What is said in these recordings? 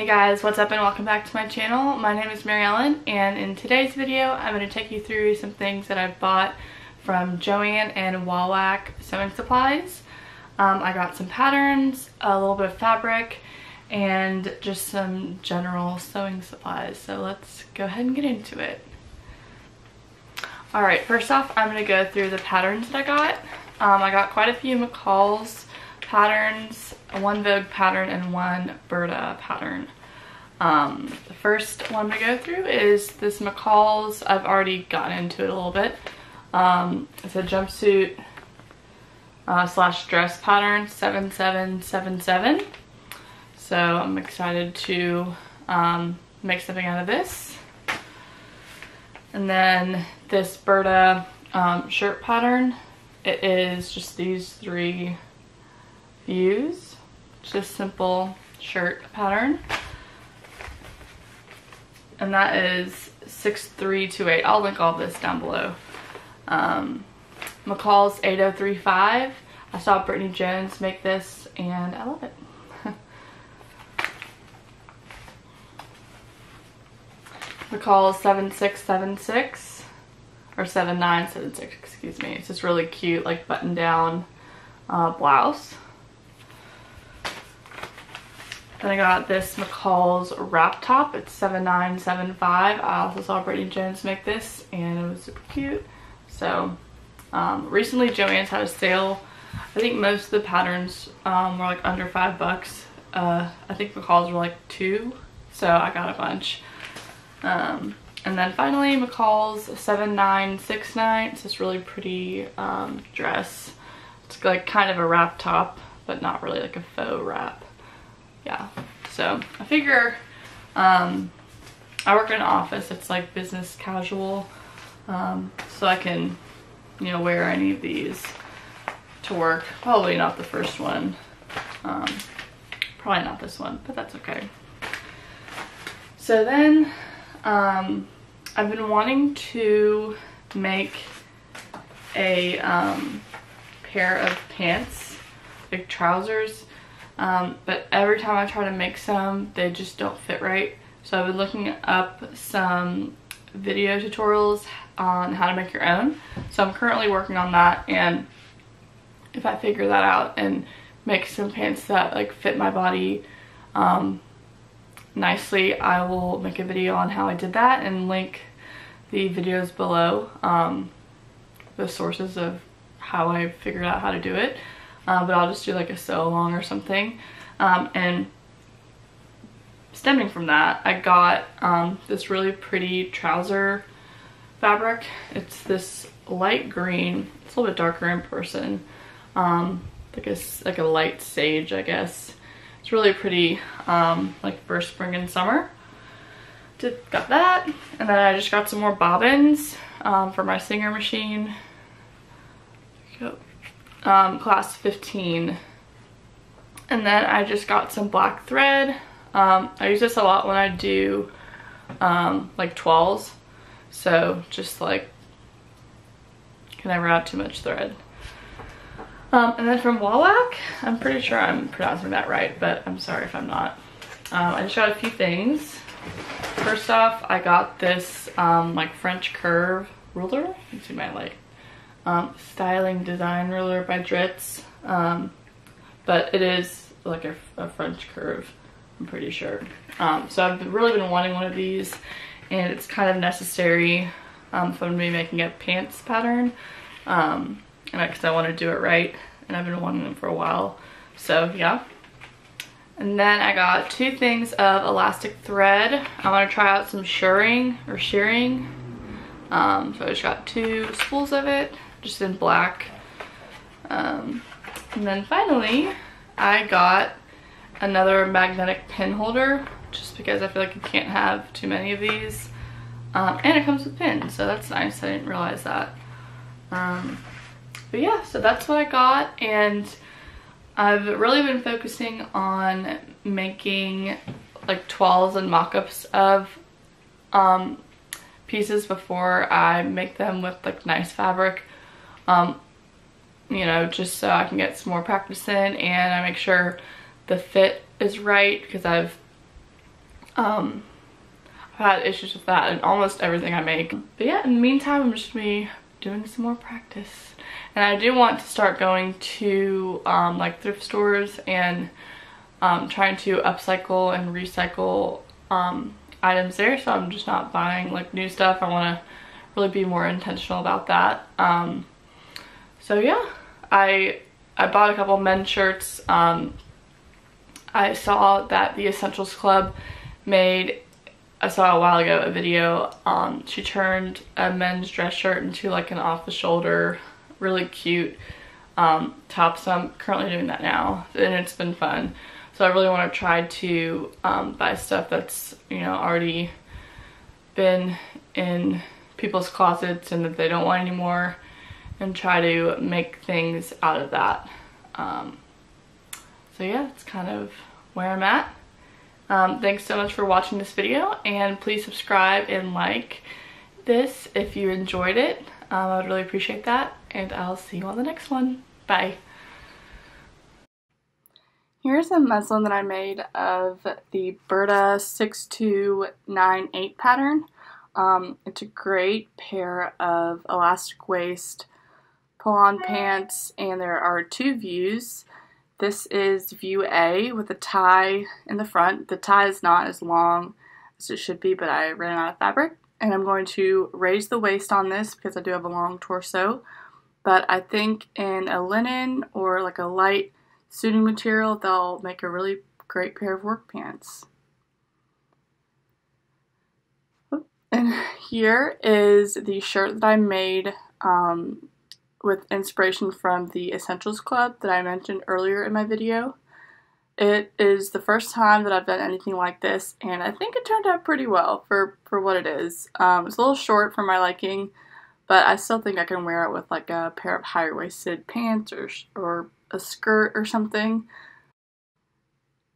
Hey guys, what's up and welcome back to my channel. My name is Mary Ellen, and in today's video I'm going to take you through some things that I bought from Joann and Wawak sewing supplies. I got some patterns, a little bit of fabric, and just some general sewing supplies. So let's go ahead and get into it. Alright, first off I'm going to go through the patterns that I got quite a few Mccall's patterns, one Vogue pattern and one Berta pattern. The first one to go through is this Mccall's. I've already gotten into it a little bit. It's a jumpsuit slash dress pattern, 7777. So I'm excited to make something out of this. And then this Berta shirt pattern, it is just these three views, just simple shirt pattern, and that is 6328. I'll link all this down below. Mccall's 8035. I saw Brittany Jones make this and I love it. Mccall's 7676 or 7976, excuse me. It's this really cute like button down blouse. Then I got this Mccall's wrap top. It's 7975. I also saw Brittany Jones make this and it was super cute. So recently Joann's had a sale. I think most of the patterns were like under $5. I think Mccall's were like $2, so I got a bunch. And then finally Mccall's 7969. It's this really pretty dress. It's like kind of a wrap top, but not really like a faux wrap. Yeah, so I figure I work in an office. It's like business casual, so I can, you know, wear any of these to work. Probably not the first one, probably not this one, but that's okay. So then I've been wanting to make a pair of pants, like trousers. But every time I try to make some, they just don't fit right. So I've been looking up some video tutorials on how to make your own. So I'm currently working on that, and if I figure that out and make some pants that like fit my body nicely, I will make a video on how I did that and link the videos below, the sources of how I figured out how to do it. But I'll just do like a sew along or something. And stemming from that, I got this really pretty trouser fabric. It's this light green. It's a little bit darker in person. Like a light sage, I guess. It's really pretty, like for spring and summer. Got that. And then I just got some more bobbins for my Singer machine. Class 15. And then I just got some black thread. I use this a lot when I do like toiles, so just like can never have too much thread. And then from Wawak, I'm pretty sure I'm pronouncing that right, but I'm sorry if I'm not. I just got a few things. First off, I got this like French curve ruler. You see my like styling design ruler by Dritz, but it is like a French curve, I'm pretty sure. So I've really been wanting one of these, and it's kind of necessary if I'm going to be making a pants pattern, and because I want to do it right, and I've been wanting them for a while. So yeah. And then I got two things of elastic thread. I want to try out some shearing. So I just got two spools of it, just in black. And then finally I got another magnetic pin holder, just because I feel like you can't have too many of these, and it comes with pins, so that's nice. I didn't realize that. But yeah, so that's what I got, and I've really been focusing on making like toiles and mock-ups of pieces before I make them with like nice fabric, you know, just so I can get some more practice in, and I make sure the fit is right, because I've I've had issues with that in almost everything I make. But yeah, in the meantime, I'm just gonna be doing some more practice. And I do want to start going to like thrift stores and trying to upcycle and recycle items there, so I'm just not buying like new stuff. I want to really be more intentional about that. So yeah, I bought a couple men's shirts. I saw that the Essentials Club made, I saw a while ago a video, she turned a men's dress shirt into like an off the shoulder, really cute top, so I'm currently doing that now and it's been fun. So I really want to try to buy stuff that's, you know, already been in people's closets and that they don't want anymore, and try to make things out of that. So yeah, that's kind of where I'm at. Thanks so much for watching this video, and please subscribe and like this if you enjoyed it. I would really appreciate that, and I'll see you on the next one. Bye. Here's a muslin that I made of the Berta 6298 pattern. It's a great pair of elastic waist pull-on pants, and there are two views. This is view A with a tie in the front. The tie is not as long as it should be, but I ran out of fabric. And I'm going to raise the waist on this because I do have a long torso. But I think in a linen or like a light suiting material, they'll make a really great pair of work pants. And here is the shirt that I made with inspiration from the Essentials Club that I mentioned earlier in my video. It is the first time that I've done anything like this, and I think it turned out pretty well for what it is. It's a little short for my liking, but I still think I can wear it with like a pair of higher-waisted pants or a skirt or something.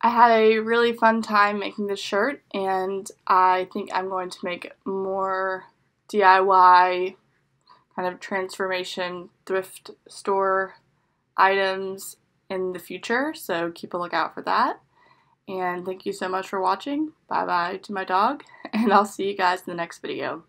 I had a really fun time making this shirt, and I think I'm going to make more DIY kind of transformation thrift store items in the future, so keep a lookout for that. And thank you so much for watching. Bye bye to my dog, and I'll see you guys in the next video.